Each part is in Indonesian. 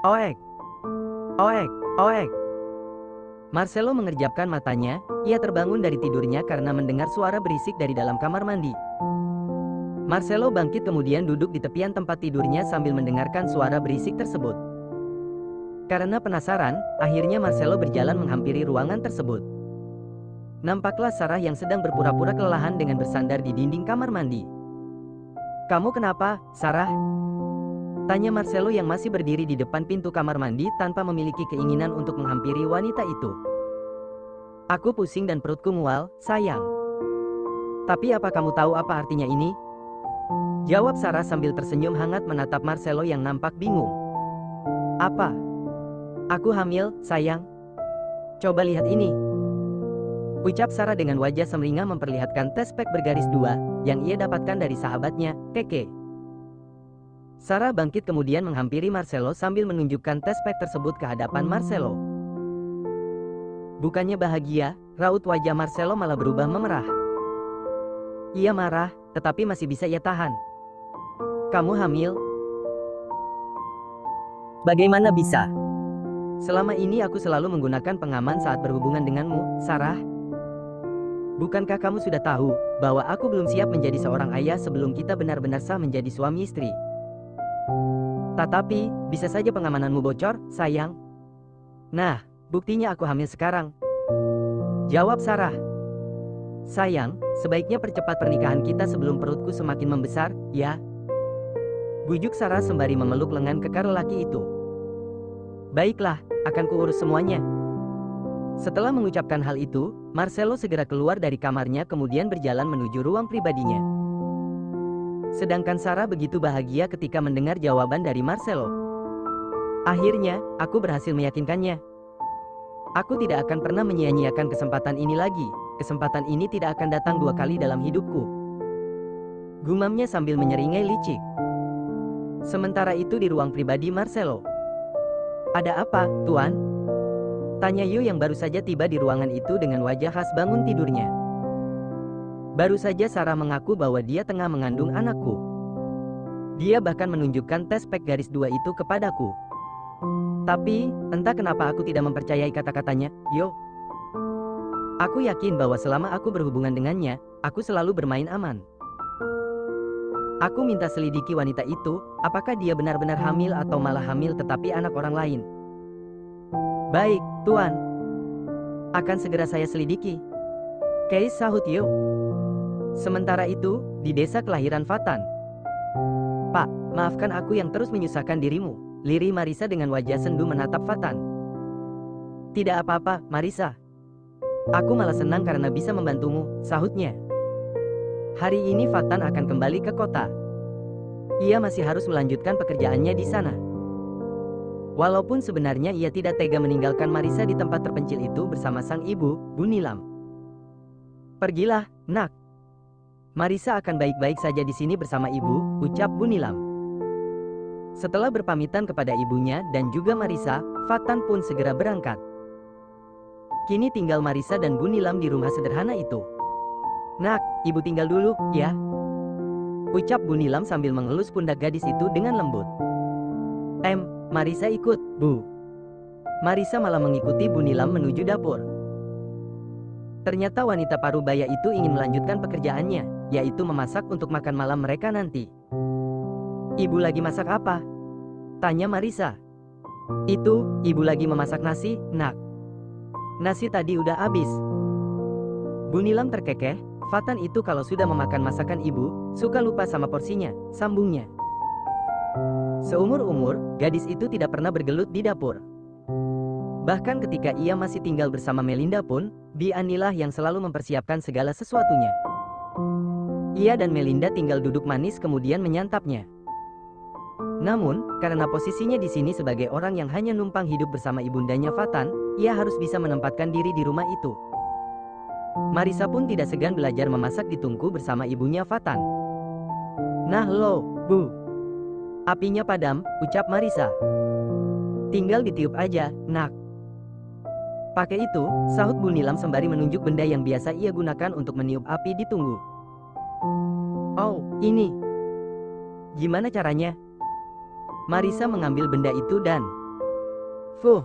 Oek, oek, oek. Marcelo mengerjapkan matanya, ia terbangun dari tidurnya karena mendengar suara berisik dari dalam kamar mandi. Marcelo bangkit kemudian duduk di tepian tempat tidurnya sambil mendengarkan suara berisik tersebut. Karena penasaran, akhirnya Marcelo berjalan menghampiri ruangan tersebut. Nampaklah Sarah yang sedang berpura-pura kelelahan dengan bersandar di dinding kamar mandi. "Kamu kenapa, Sarah?" tanya Marcelo yang masih berdiri di depan pintu kamar mandi tanpa memiliki keinginan untuk menghampiri wanita itu. "Aku pusing dan perutku mual, sayang." "Tapi apa kamu tahu apa artinya ini?" jawab Sarah sambil tersenyum hangat menatap Marcelo yang nampak bingung. "Apa?" "Aku hamil, sayang. Coba lihat ini," ucap Sarah dengan wajah sumringah memperlihatkan tes pack bergaris 2 yang ia dapatkan dari sahabatnya, Keke. Sarah bangkit kemudian menghampiri Marcelo sambil menunjukkan tes pack tersebut ke hadapan Marcelo. Bukannya bahagia, raut wajah Marcelo malah berubah memerah. Ia marah, tetapi masih bisa ia tahan. "Kamu hamil? Bagaimana bisa? Selama ini aku selalu menggunakan pengaman saat berhubungan denganmu, Sarah. Bukankah kamu sudah tahu bahwa aku belum siap menjadi seorang ayah sebelum kita benar-benar sah menjadi suami istri? Tetapi, bisa saja pengamananmu bocor, sayang." "Nah, buktinya aku hamil sekarang," jawab Sarah. "Sayang, sebaiknya percepat pernikahan kita sebelum perutku semakin membesar, ya?" bujuk Sarah sembari memeluk lengan kekar lelaki itu. "Baiklah, akan kuurus semuanya." Setelah mengucapkan hal itu, Marcelo segera keluar dari kamarnya kemudian berjalan menuju ruang pribadinya. Sedangkan Sarah begitu bahagia ketika mendengar jawaban dari Marcelo. "Akhirnya, aku berhasil meyakinkannya. Aku tidak akan pernah menyia-nyiakan kesempatan ini lagi. Kesempatan ini tidak akan datang 2 kali dalam hidupku," gumamnya sambil menyeringai licik. Sementara itu di ruang pribadi Marcelo. "Ada apa, Tuan?" tanya Yu yang baru saja tiba di ruangan itu dengan wajah khas bangun tidurnya. Baru saja Sarah mengaku bahwa dia tengah mengandung anakku. Dia bahkan menunjukkan tes pack garis 2 itu kepadaku. Tapi, entah kenapa aku tidak mempercayai kata-katanya, "Yo." Aku yakin bahwa selama aku berhubungan dengannya, aku selalu bermain aman. Aku minta selidiki wanita itu, apakah dia benar-benar hamil atau malah hamil tetapi anak orang lain. "Baik, Tuan. Akan segera saya selidiki," Keis sahut Yo. Sementara itu, di desa kelahiran Fatan. "Pak, maafkan aku yang terus menyusahkan dirimu," lirih Marisa dengan wajah sendu menatap Fatan. "Tidak apa-apa, Marisa. Aku malah senang karena bisa membantumu," sahutnya. Hari ini Fatan akan kembali ke kota. Ia masih harus melanjutkan pekerjaannya di sana. Walaupun sebenarnya ia tidak tega meninggalkan Marisa di tempat terpencil itu bersama sang ibu, Bu Nilam. "Pergilah, Nak. Marisa akan baik-baik saja di sini bersama ibu," ucap Bu Nilam. Setelah berpamitan kepada ibunya dan juga Marisa, Fatan pun segera berangkat. Kini tinggal Marisa dan Bu Nilam di rumah sederhana itu. "Nak, ibu tinggal dulu, ya," ucap Bu Nilam sambil mengelus pundak gadis itu dengan lembut. Marisa ikut, Bu." Marisa malah mengikuti Bu Nilam menuju dapur. Ternyata wanita parubaya itu ingin melanjutkan pekerjaannya, yaitu memasak untuk makan malam mereka nanti. "Ibu lagi masak apa?" tanya Marisa. "Itu, ibu lagi memasak nasi, Nak. Nasi tadi udah habis." Bu Nilam terkekeh, Fatan itu kalau sudah memakan masakan ibu, suka lupa sama porsinya, sambungnya. Seumur-umur, gadis itu tidak pernah bergelut di dapur. Bahkan ketika ia masih tinggal bersama Melinda pun, Bi Anilah yang selalu mempersiapkan segala sesuatunya. Ia dan Melinda tinggal duduk manis kemudian menyantapnya. Namun, karena posisinya di sini sebagai orang yang hanya numpang hidup bersama ibundanya Fatan, ia harus bisa menempatkan diri di rumah itu. Marisa pun tidak segan belajar memasak di tungku bersama ibunya Fatan. "Nah lo, Bu. Apinya padam," ucap Marisa. "Tinggal ditiup aja, Nak." "Pakai itu," sahut Bu Nilam sembari menunjuk benda yang biasa ia gunakan untuk meniup api di tunggu. "Oh, ini. Gimana caranya?" Marisa mengambil benda itu dan Fuh.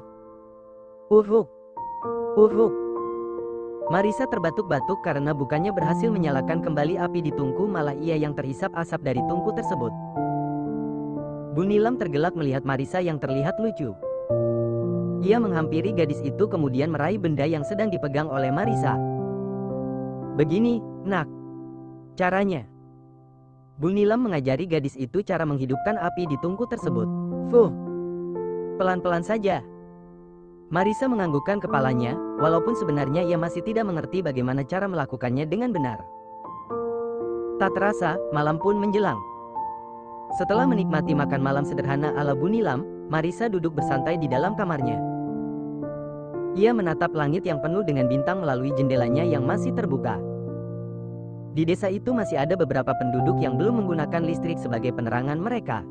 Uhuk. Uhuk. Marisa terbatuk-batuk karena bukannya berhasil menyalakan kembali api di tungku, malah ia yang terhisap asap dari tungku tersebut. Bu Nilam tergelak melihat Marisa yang terlihat lucu. Ia menghampiri gadis itu kemudian meraih benda yang sedang dipegang oleh Marisa. Begini, nak. Caranya. Bu Nilam mengajari gadis itu cara menghidupkan api di tungku tersebut. Fuh. Pelan-pelan saja. Marisa menganggukkan kepalanya, walaupun sebenarnya ia masih tidak mengerti bagaimana cara melakukannya dengan benar. Tak terasa, malam pun menjelang. Setelah menikmati makan malam sederhana ala Bu Nilam, Marisa duduk bersantai di dalam kamarnya. Ia menatap langit yang penuh dengan bintang melalui jendelanya yang masih terbuka. Di desa itu masih ada beberapa penduduk yang belum menggunakan listrik sebagai penerangan mereka.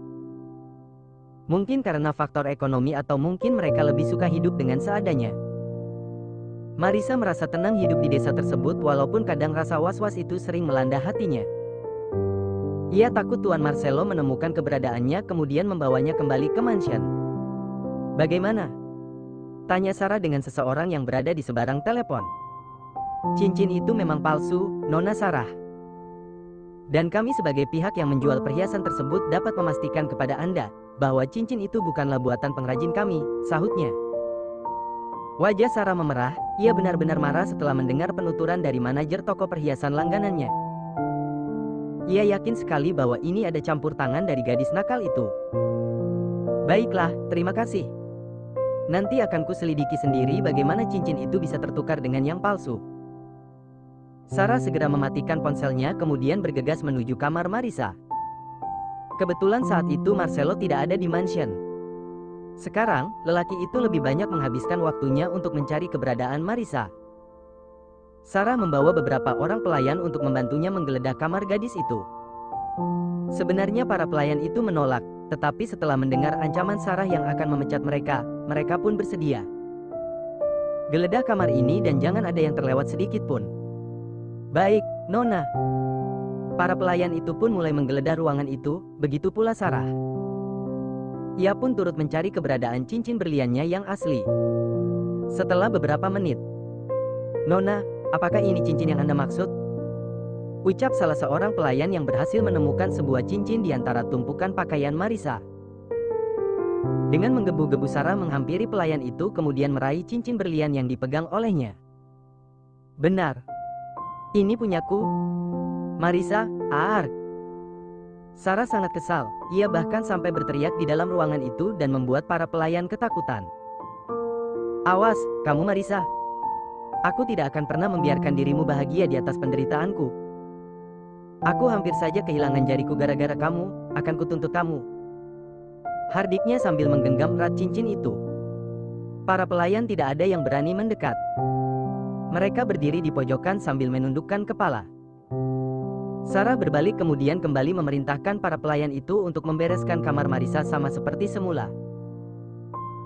Mungkin karena faktor ekonomi atau mungkin mereka lebih suka hidup dengan seadanya. Marisa merasa tenang hidup di desa tersebut walaupun kadang rasa was-was itu sering melanda hatinya. Ia takut Tuan Marcelo menemukan keberadaannya kemudian membawanya kembali ke mansion. Bagaimana? Tanya Sarah dengan seseorang yang berada di seberang telepon. Cincin itu memang palsu, Nona Sarah. Dan kami sebagai pihak yang menjual perhiasan tersebut dapat memastikan kepada Anda bahwa cincin itu bukanlah buatan pengrajin kami, sahutnya. Wajah Sarah memerah, ia benar-benar marah setelah mendengar penuturan dari manajer toko perhiasan langganannya. Ia yakin sekali bahwa ini ada campur tangan dari gadis nakal itu. Baiklah, terima kasih. Nanti akan kuselidiki sendiri bagaimana cincin itu bisa tertukar dengan yang palsu. Sarah segera mematikan ponselnya kemudian bergegas menuju kamar Marisa. Kebetulan saat itu Marcelo tidak ada di mansion. Sekarang, lelaki itu lebih banyak menghabiskan waktunya untuk mencari keberadaan Marisa. Sarah membawa beberapa orang pelayan untuk membantunya menggeledah kamar gadis itu. Sebenarnya para pelayan itu menolak, tetapi setelah mendengar ancaman Sarah yang akan memecat mereka, mereka pun bersedia. Geledah kamar ini dan jangan ada yang terlewat sedikit pun. Baik, Nona. Para pelayan itu pun mulai menggeledah ruangan itu, begitu pula Sarah. Ia pun turut mencari keberadaan cincin berliannya yang asli. Setelah beberapa menit, Nona, apakah ini cincin yang Anda maksud? Ucap salah seorang pelayan yang berhasil menemukan sebuah cincin di antara tumpukan pakaian Marisa. Dengan menggebu-gebu Sarah menghampiri pelayan itu kemudian meraih cincin berlian yang dipegang olehnya. Benar. Ini punyaku. Marisa, Ark. Sarah sangat kesal, ia bahkan sampai berteriak di dalam ruangan itu dan membuat para pelayan ketakutan. Awas, kamu Marisa. Aku tidak akan pernah membiarkan dirimu bahagia di atas penderitaanku. Aku hampir saja kehilangan jariku gara-gara kamu, akan kutuntut kamu. Hardiknya sambil menggenggam erat cincin itu. Para pelayan tidak ada yang berani mendekat. Mereka berdiri di pojokan sambil menundukkan kepala. Sarah berbalik kemudian kembali memerintahkan para pelayan itu untuk membereskan kamar Marisa sama seperti semula.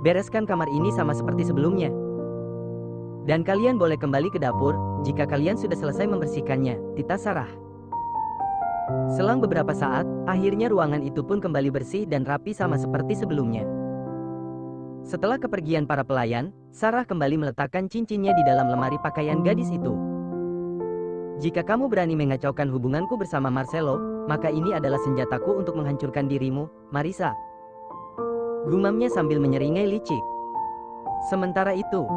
Bereskan kamar ini sama seperti sebelumnya. Dan kalian boleh kembali ke dapur, jika kalian sudah selesai membersihkannya, titah Sarah. Selang beberapa saat, akhirnya ruangan itu pun kembali bersih dan rapi sama seperti sebelumnya. Setelah kepergian para pelayan, Sarah kembali meletakkan cincinnya di dalam lemari pakaian gadis itu. Jika kamu berani mengacaukan hubunganku bersama Marcelo, maka ini adalah senjataku untuk menghancurkan dirimu, Marisa. Gumamnya sambil menyeringai licik. Sementara itu,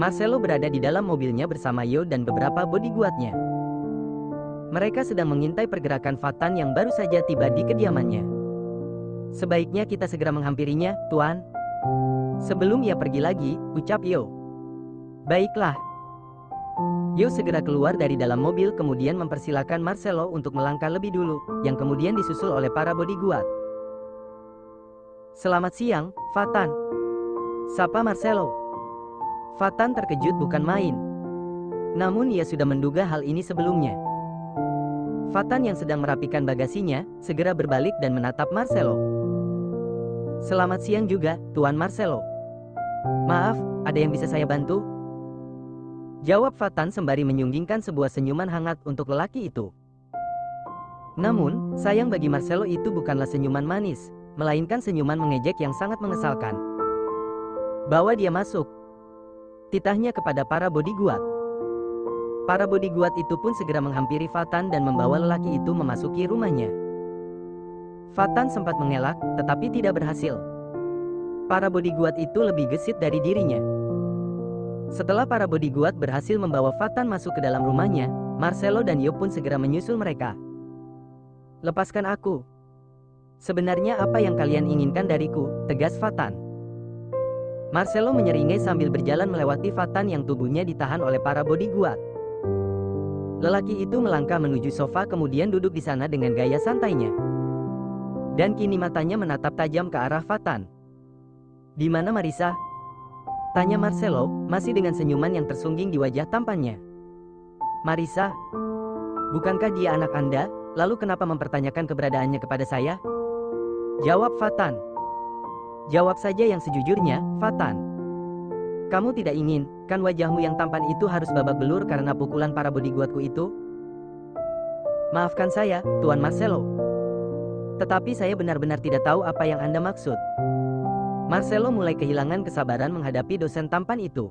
Marcelo berada di dalam mobilnya bersama Yo dan beberapa bodyguardnya. Mereka sedang mengintai pergerakan Fatan yang baru saja tiba di kediamannya. Sebaiknya kita segera menghampirinya, Tuan. Sebelum ia pergi lagi, ucap Yo. Baiklah. Yo segera keluar dari dalam mobil kemudian mempersilahkan Marcelo untuk melangkah lebih dulu, yang kemudian disusul oleh para bodyguard. Selamat siang, Fatan. Sapa Marcelo. Fatan terkejut bukan main. Namun ia sudah menduga hal ini sebelumnya. Fatan yang sedang merapikan bagasinya, segera berbalik dan menatap Marcelo. Selamat siang juga, Tuan Marcelo. Maaf, ada yang bisa saya bantu? Jawab Fatan sembari menyunggingkan sebuah senyuman hangat untuk lelaki itu. Namun, sayang bagi Marcelo itu bukanlah senyuman manis, melainkan senyuman mengejek yang sangat mengesalkan. Bawa dia masuk. Titahnya kepada para bodyguard. Para bodyguard itu pun segera menghampiri Fatan dan membawa lelaki itu memasuki rumahnya. Fatan sempat mengelak, tetapi tidak berhasil. Para bodyguard itu lebih gesit dari dirinya. Setelah para bodyguard berhasil membawa Fatan masuk ke dalam rumahnya, Marcelo dan Yo pun segera menyusul mereka. Lepaskan aku. Sebenarnya apa yang kalian inginkan dariku? Tegas Fatan. Marcelo menyeringai sambil berjalan melewati Fatan yang tubuhnya ditahan oleh para bodyguard. Lelaki itu melangkah menuju sofa kemudian duduk di sana dengan gaya santainya. Dan kini matanya menatap tajam ke arah Fatan. "Di mana Marisa?" tanya Marcelo, masih dengan senyuman yang tersungging di wajah tampannya. "Marisa? Bukankah dia anak Anda? Lalu kenapa mempertanyakan keberadaannya kepada saya?" jawab Fatan. "Jawab saja yang sejujurnya, Fatan. Kamu tidak ingin, kan wajahmu yang tampan itu harus babak belur karena pukulan para bodyguardku itu?" "Maafkan saya, Tuan Marcelo. Tetapi saya benar-benar tidak tahu apa yang Anda maksud." Marcelo mulai kehilangan kesabaran menghadapi dosen tampan itu.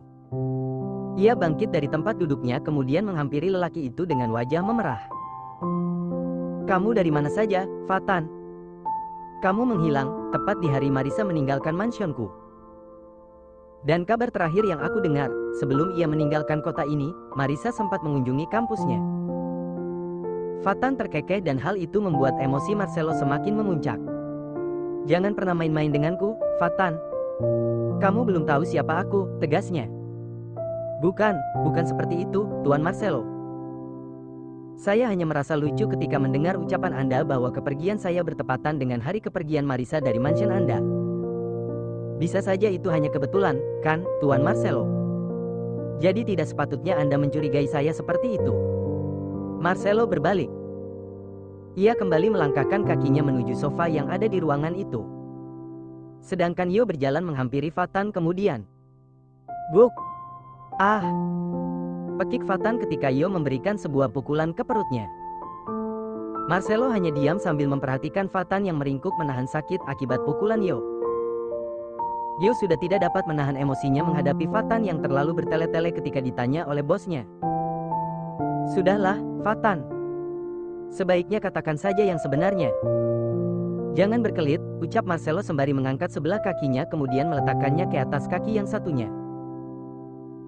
Ia bangkit dari tempat duduknya kemudian menghampiri lelaki itu dengan wajah memerah. "Kamu dari mana saja, Fatan? Kamu menghilang, tepat di hari Marisa meninggalkan mansionku. Dan kabar terakhir yang aku dengar, sebelum ia meninggalkan kota ini, Marisa sempat mengunjungi kampusnya." Fatan terkekeh dan hal itu membuat emosi Marcelo semakin memuncak. "Jangan pernah main-main denganku, Fatan. Kamu belum tahu siapa aku," tegasnya. Bukan seperti itu, Tuan Marcelo. Saya hanya merasa lucu ketika mendengar ucapan Anda bahwa kepergian saya bertepatan dengan hari kepergian Marisa dari mansion Anda. Bisa saja itu hanya kebetulan, kan, Tuan Marcelo? Jadi tidak sepatutnya Anda mencurigai saya seperti itu." Marcelo berbalik. Ia kembali melangkahkan kakinya menuju sofa yang ada di ruangan itu. Sedangkan Yo berjalan menghampiri Fatan kemudian. "Buk! Ah!" pekik Fatan ketika Yo memberikan sebuah pukulan ke perutnya. Marcelo hanya diam sambil memperhatikan Fatan yang meringkuk menahan sakit akibat pukulan Yo. Yo sudah tidak dapat menahan emosinya menghadapi Fatan yang terlalu bertele-tele ketika ditanya oleh bosnya. "Sudahlah, Fatan. Sebaiknya katakan saja yang sebenarnya." "Jangan berkelit," ucap Marcelo sembari mengangkat sebelah kakinya kemudian meletakkannya ke atas kaki yang satunya.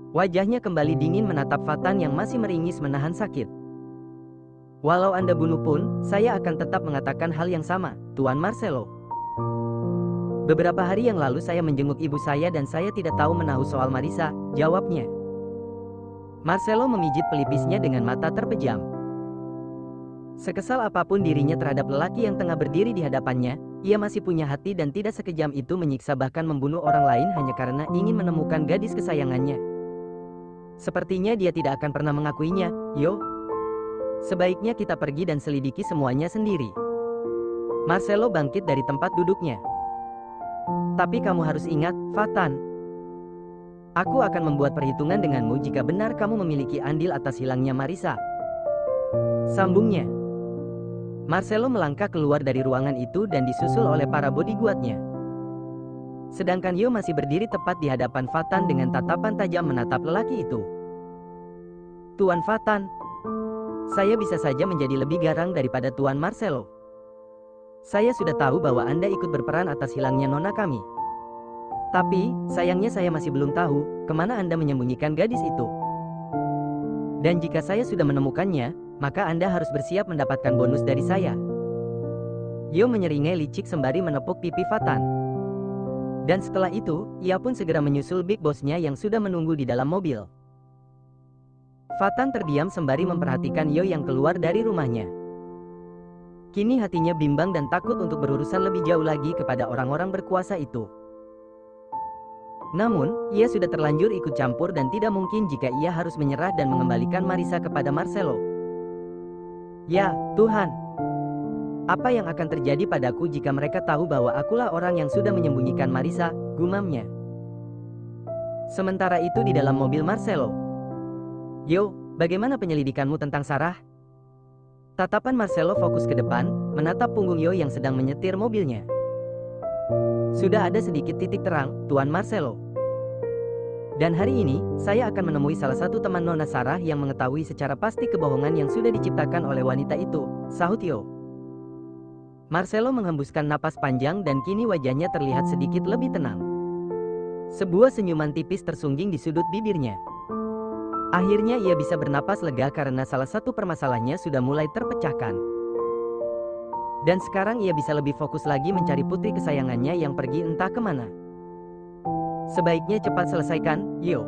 Wajahnya kembali dingin menatap Fatan yang masih meringis menahan sakit. "Walau Anda bunuh pun, saya akan tetap mengatakan hal yang sama, Tuan Marcelo. Beberapa hari yang lalu saya menjenguk ibu saya dan saya tidak tahu menahu soal Marisa," jawabnya. Marcelo memijit pelipisnya dengan mata terpejam. Sekesal apapun dirinya terhadap lelaki yang tengah berdiri di hadapannya, ia masih punya hati dan tidak sekejam itu menyiksa bahkan membunuh orang lain hanya karena ingin menemukan gadis kesayangannya. Sepertinya dia tidak akan pernah mengakuinya. "Yo, sebaiknya kita pergi dan selidiki semuanya sendiri." Marcelo bangkit dari tempat duduknya. "Tapi kamu harus ingat, Fatan. Aku akan membuat perhitungan denganmu jika benar kamu memiliki andil atas hilangnya Marisa," sambungnya. Marcelo melangkah keluar dari ruangan itu dan disusul oleh para bodyguardnya. Sedangkan Yo masih berdiri tepat di hadapan Fatan dengan tatapan tajam menatap lelaki itu. "Tuan Fatan, saya bisa saja menjadi lebih garang daripada Tuan Marcelo. Saya sudah tahu bahwa Anda ikut berperan atas hilangnya nona kami. Tapi, sayangnya saya masih belum tahu, kemana Anda menyembunyikan gadis itu. Dan jika saya sudah menemukannya, maka Anda harus bersiap mendapatkan bonus dari saya." Yo menyeringai licik sembari menepuk pipi Fatan. Dan setelah itu, ia pun segera menyusul Big Boss-nya yang sudah menunggu di dalam mobil. Fatan terdiam sembari memperhatikan Yo yang keluar dari rumahnya. Kini hatinya bimbang dan takut untuk berurusan lebih jauh lagi kepada orang-orang berkuasa itu. Namun, ia sudah terlanjur ikut campur dan tidak mungkin jika ia harus menyerah dan mengembalikan Marisa kepada Marcelo. "Ya, Tuhan. Apa yang akan terjadi padaku jika mereka tahu bahwa akulah orang yang sudah menyembunyikan Marisa," gumamnya. Sementara itu di dalam mobil Marcelo. "Yo, bagaimana penyelidikanmu tentang Sarah?" Tatapan Marcelo fokus ke depan, menatap punggung Yo yang sedang menyetir mobilnya. "Sudah ada sedikit titik terang, Tuan Marcelo. Dan hari ini, saya akan menemui salah satu teman Nona Sarah yang mengetahui secara pasti kebohongan yang sudah diciptakan oleh wanita itu, sahut Yo. Marcelo menghembuskan napas panjang dan kini wajahnya terlihat sedikit lebih tenang. Sebuah senyuman tipis tersungging di sudut bibirnya. Akhirnya ia bisa bernapas lega karena salah satu permasalahannya sudah mulai terpecahkan. Dan sekarang ia bisa lebih fokus lagi mencari putri kesayangannya yang pergi entah kemana. Sebaiknya cepat selesaikan, Yo.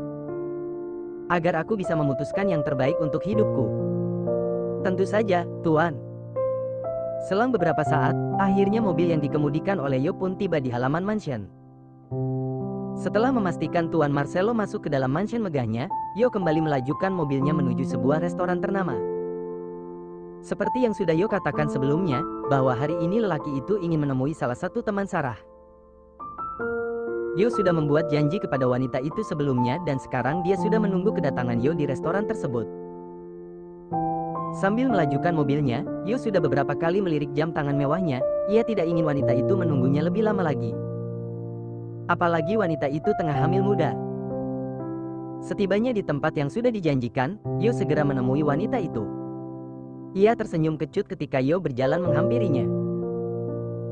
Agar aku bisa memutuskan yang terbaik untuk hidupku. Tentu saja, Tuan. Selang beberapa saat, akhirnya mobil yang dikemudikan oleh Yo pun tiba di halaman mansion. Setelah memastikan Tuan Marcelo masuk ke dalam mansion megahnya, Yo kembali melajukan mobilnya menuju sebuah restoran ternama. Seperti yang sudah Yo katakan sebelumnya, bahwa hari ini lelaki itu ingin menemui salah satu teman Sarah. Yo sudah membuat janji kepada wanita itu sebelumnya dan sekarang dia sudah menunggu kedatangan Yo di restoran tersebut. Sambil melajukan mobilnya, Yo sudah beberapa kali melirik jam tangan mewahnya. Ia tidak ingin wanita itu menunggunya lebih lama lagi. Apalagi wanita itu tengah hamil muda. Setibanya di tempat yang sudah dijanjikan, Yo segera menemui wanita itu. Ia tersenyum kecut ketika Yo berjalan menghampirinya.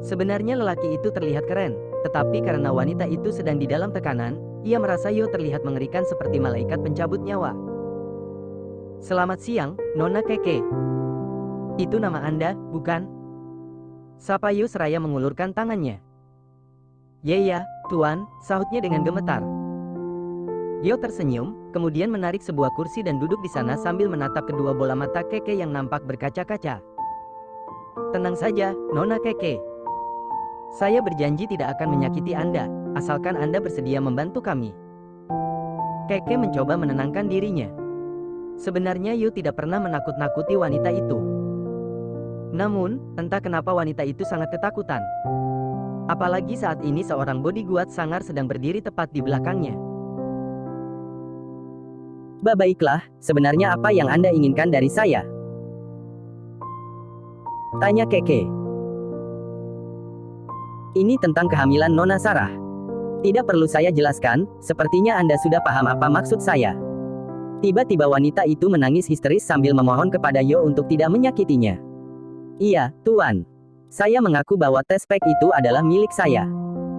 Sebenarnya lelaki itu terlihat keren, tetapi karena wanita itu sedang di dalam tekanan, ia merasa Yo terlihat mengerikan seperti malaikat pencabut nyawa. Selamat siang, Nona Keke. Itu nama Anda, bukan? Sapa Yo seraya mengulurkan tangannya. Ya, Tuan, sahutnya dengan gemetar. Yo tersenyum, kemudian menarik sebuah kursi dan duduk di sana sambil menatap kedua bola mata Keke yang nampak berkaca-kaca. Tenang saja, Nona Keke. Saya berjanji tidak akan menyakiti Anda, asalkan Anda bersedia membantu kami. Keke mencoba menenangkan dirinya. Sebenarnya Yo tidak pernah menakut-nakuti wanita itu. Namun, entah kenapa wanita itu sangat ketakutan. Apalagi saat ini seorang bodyguard sangar sedang berdiri tepat di belakangnya. Baiklah, sebenarnya apa yang Anda inginkan dari saya? Tanya Keke. Ini tentang kehamilan Nona Sarah. Tidak perlu saya jelaskan, sepertinya Anda sudah paham apa maksud saya. Tiba-tiba wanita itu menangis histeris sambil memohon kepada Yo untuk tidak menyakitinya. Iya, Tuan. Saya mengaku bahwa tes pack itu adalah milik saya.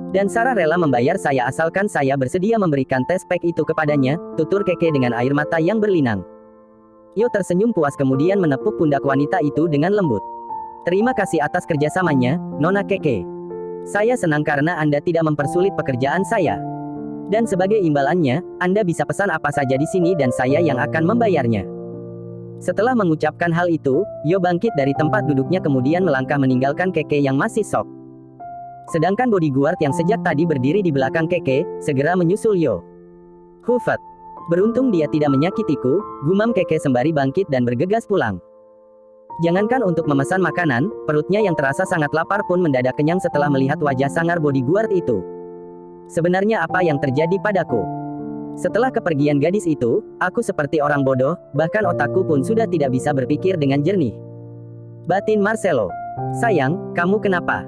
Dan Sarah rela membayar saya asalkan saya bersedia memberikan tes pack itu kepadanya, tutur Keke dengan air mata yang berlinang. Yo tersenyum puas kemudian menepuk pundak wanita itu dengan lembut. Terima kasih atas kerjasamanya, Nona Keke. Saya senang karena Anda tidak mempersulit pekerjaan saya. Dan sebagai imbalannya, Anda bisa pesan apa saja di sini dan saya yang akan membayarnya. Setelah mengucapkan hal itu, Yo bangkit dari tempat duduknya kemudian melangkah meninggalkan Keke yang masih shock. Sedangkan bodyguard yang sejak tadi berdiri di belakang Keke, segera menyusul Yo. Hufat. Beruntung dia tidak menyakitiku, gumam Keke sembari bangkit dan bergegas pulang. Jangankan untuk memesan makanan, perutnya yang terasa sangat lapar pun mendadak kenyang setelah melihat wajah sangar bodyguard itu. Sebenarnya apa yang terjadi padaku? Setelah kepergian gadis itu, aku seperti orang bodoh, bahkan otakku pun sudah tidak bisa berpikir dengan jernih. Batin Marcelo. Sayang, kamu kenapa?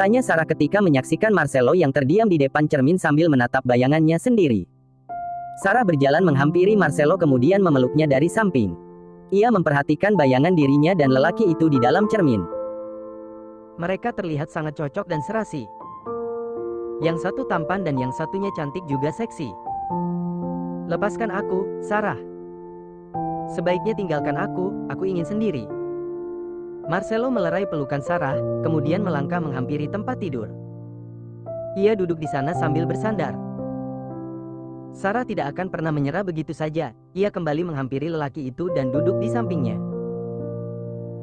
Tanya Sarah ketika menyaksikan Marcelo yang terdiam di depan cermin sambil menatap bayangannya sendiri. Sarah berjalan menghampiri Marcelo kemudian memeluknya dari samping. Ia memperhatikan bayangan dirinya dan lelaki itu di dalam cermin. Mereka terlihat sangat cocok dan serasi. Yang satu tampan dan yang satunya cantik juga seksi. Lepaskan aku, Sarah. Sebaiknya tinggalkan aku ingin sendiri. Marcelo melerai pelukan Sarah, kemudian melangkah menghampiri tempat tidur. Ia duduk di sana sambil bersandar. Sarah tidak akan pernah menyerah begitu saja. Ia kembali menghampiri lelaki itu dan duduk di sampingnya.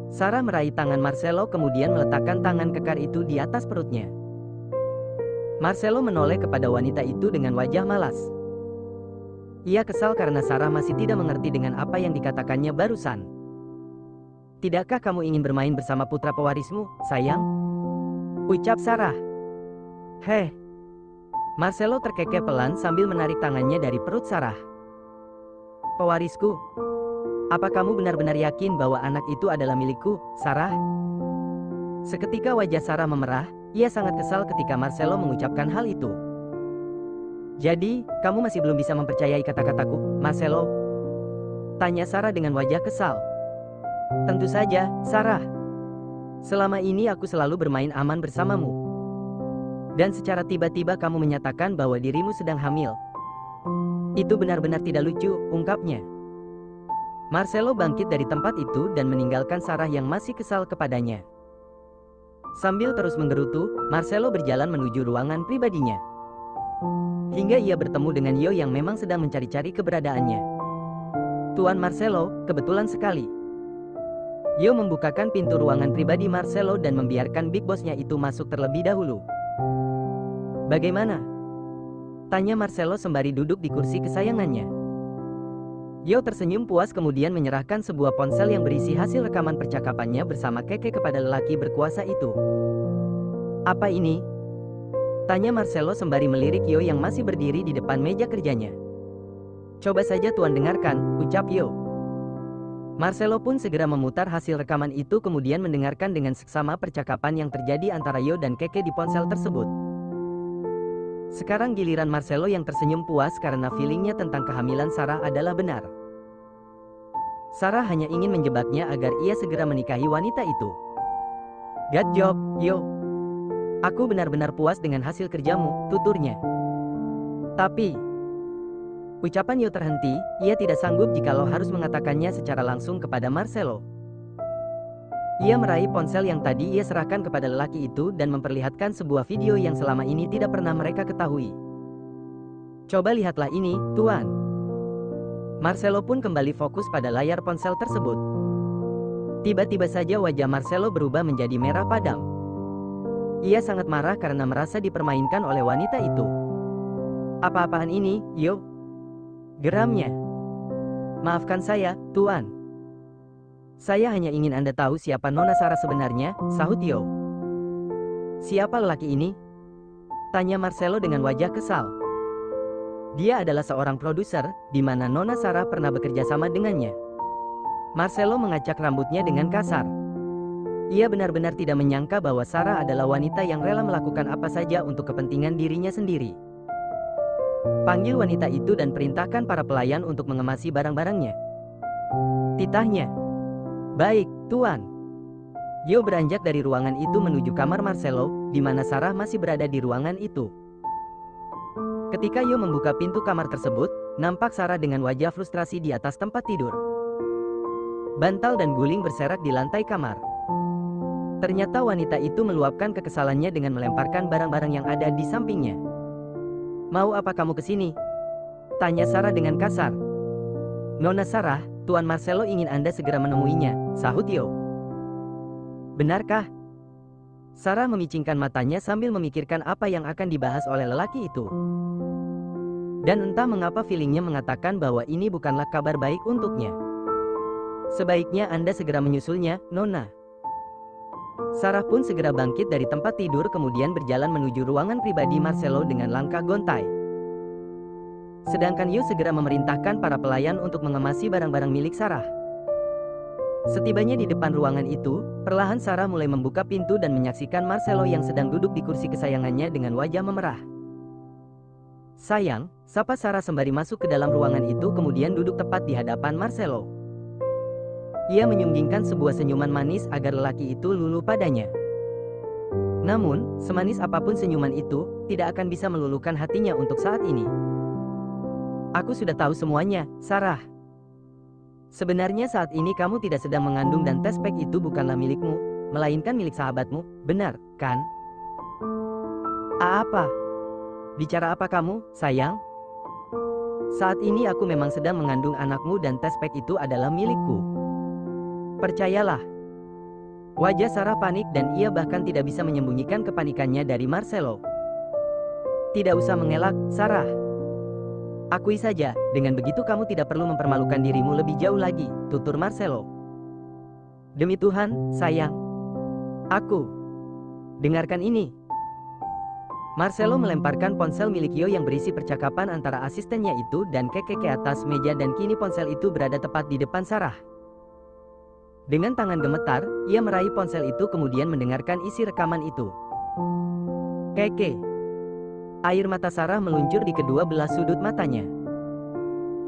Sarah meraih tangan Marcelo kemudian meletakkan tangan kekar itu di atas perutnya. Marcelo menoleh kepada wanita itu dengan wajah malas. Ia kesal karena Sarah masih tidak mengerti dengan apa yang dikatakannya barusan. Tidakkah kamu ingin bermain bersama putra pewarismu, sayang? Ucap Sarah. Heh. Marcelo terkekeh pelan sambil menarik tangannya dari perut Sarah. Pewarisku. Apa kamu benar-benar yakin bahwa anak itu adalah milikku, Sarah? Seketika wajah Sarah memerah. Ia sangat kesal ketika Marcelo mengucapkan hal itu. Jadi, kamu masih belum bisa mempercayai kata-kataku, Marcelo? Tanya Sarah dengan wajah kesal. Tentu saja, Sarah. Selama ini aku selalu bermain aman bersamamu. Dan secara tiba-tiba kamu menyatakan bahwa dirimu sedang hamil. Itu benar-benar tidak lucu, ungkapnya. Marcelo bangkit dari tempat itu dan meninggalkan Sarah yang masih kesal kepadanya. Sambil terus menggerutu, Marcelo berjalan menuju ruangan pribadinya. Hingga ia bertemu dengan Yo yang memang sedang mencari-cari keberadaannya. Tuan Marcelo, kebetulan sekali. Yo membukakan pintu ruangan pribadi Marcelo dan membiarkan Big Boss-nya itu masuk terlebih dahulu. Bagaimana? Tanya Marcelo sembari duduk di kursi kesayangannya. Yo tersenyum puas kemudian menyerahkan sebuah ponsel yang berisi hasil rekaman percakapannya bersama Keke kepada lelaki berkuasa itu. Apa ini? Tanya Marcelo sembari melirik Yo yang masih berdiri di depan meja kerjanya. Coba saja Tuan dengarkan, ucap Yo. Marcelo pun segera memutar hasil rekaman itu kemudian mendengarkan dengan seksama percakapan yang terjadi antara Yo dan Keke di ponsel tersebut. Sekarang giliran Marcelo yang tersenyum puas karena feelingnya tentang kehamilan Sarah adalah benar. Sarah hanya ingin menjebaknya agar ia segera menikahi wanita itu. Good job, Yo. Aku benar-benar puas dengan hasil kerjamu, tuturnya. Tapi, ucapan Yo terhenti, ia tidak sanggup jikalau harus mengatakannya secara langsung kepada Marcelo. Ia meraih ponsel yang tadi ia serahkan kepada lelaki itu dan memperlihatkan sebuah video yang selama ini tidak pernah mereka ketahui. Coba lihatlah ini, Tuan. Marcelo pun kembali fokus pada layar ponsel tersebut. Tiba-tiba saja wajah Marcelo berubah menjadi merah padam. Ia sangat marah karena merasa dipermainkan oleh wanita itu. Apa-apaan ini, Yo? Geramnya. Maafkan saya, Tuan. Saya hanya ingin Anda tahu siapa Nona Sarah sebenarnya, sahut Yo. Siapa lelaki ini? Tanya Marcelo dengan wajah kesal. Dia adalah seorang produser, di mana Nona Sarah pernah bekerja sama dengannya. Marcelo mengacak rambutnya dengan kasar. Ia benar-benar tidak menyangka bahwa Sarah adalah wanita yang rela melakukan apa saja untuk kepentingan dirinya sendiri. Panggil wanita itu dan perintahkan para pelayan untuk mengemasi barang-barangnya. Titahnya. Baik, Tuan. Yo beranjak dari ruangan itu menuju kamar Marcelo, di mana Sarah masih berada di ruangan itu. Ketika Yo membuka pintu kamar tersebut, nampak Sarah dengan wajah frustrasi di atas tempat tidur. Bantal dan guling berserak di lantai kamar. Ternyata wanita itu meluapkan kekesalannya dengan melemparkan barang-barang yang ada di sampingnya. Mau apa kamu kesini? Tanya Sarah dengan kasar. Nona Sarah, Tuan Marcelo ingin Anda segera menemuinya, sahut Yo. Benarkah? Sarah memicingkan matanya sambil memikirkan apa yang akan dibahas oleh lelaki itu. Dan entah mengapa feelingnya mengatakan bahwa ini bukanlah kabar baik untuknya. Sebaiknya Anda segera menyusulnya, Nona. Sarah pun segera bangkit dari tempat tidur kemudian berjalan menuju ruangan pribadi Marcelo dengan langkah gontai. Sedangkan Yo segera memerintahkan para pelayan untuk mengemasi barang-barang milik Sarah. Setibanya di depan ruangan itu, perlahan Sarah mulai membuka pintu dan menyaksikan Marcelo yang sedang duduk di kursi kesayangannya dengan wajah memerah. Sayang, sapa Sarah sembari masuk ke dalam ruangan itu kemudian duduk tepat di hadapan Marcelo. Ia menyunggingkan sebuah senyuman manis agar lelaki itu luluh padanya. Namun, semanis apapun senyuman itu, tidak akan bisa meluluhkan hatinya untuk saat ini. Aku sudah tahu semuanya, Sarah. Sebenarnya saat ini kamu tidak sedang mengandung dan tes pack itu bukanlah milikmu, melainkan milik sahabatmu, benar, kan? Apa? Bicara apa kamu, sayang? Saat ini aku memang sedang mengandung anakmu dan tes pack itu adalah milikku. Percayalah. Wajah Sarah panik dan ia bahkan tidak bisa menyembunyikan kepanikannya dari Marcelo. Tidak usah mengelak, Sarah. Akui saja, dengan begitu kamu tidak perlu mempermalukan dirimu lebih jauh lagi, tutur Marcelo. Demi Tuhan, sayang. Aku. Dengarkan ini. Marcelo melemparkan ponsel milik Yo yang berisi percakapan antara asistennya itu dan Keke ke atas meja dan kini ponsel itu berada tepat di depan Sarah. Dengan tangan gemetar, ia meraih ponsel itu kemudian mendengarkan isi rekaman itu. Keke. Air mata Sarah meluncur di kedua belah sudut matanya.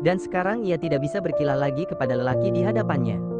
Dan sekarang ia tidak bisa berkilah lagi kepada lelaki di hadapannya.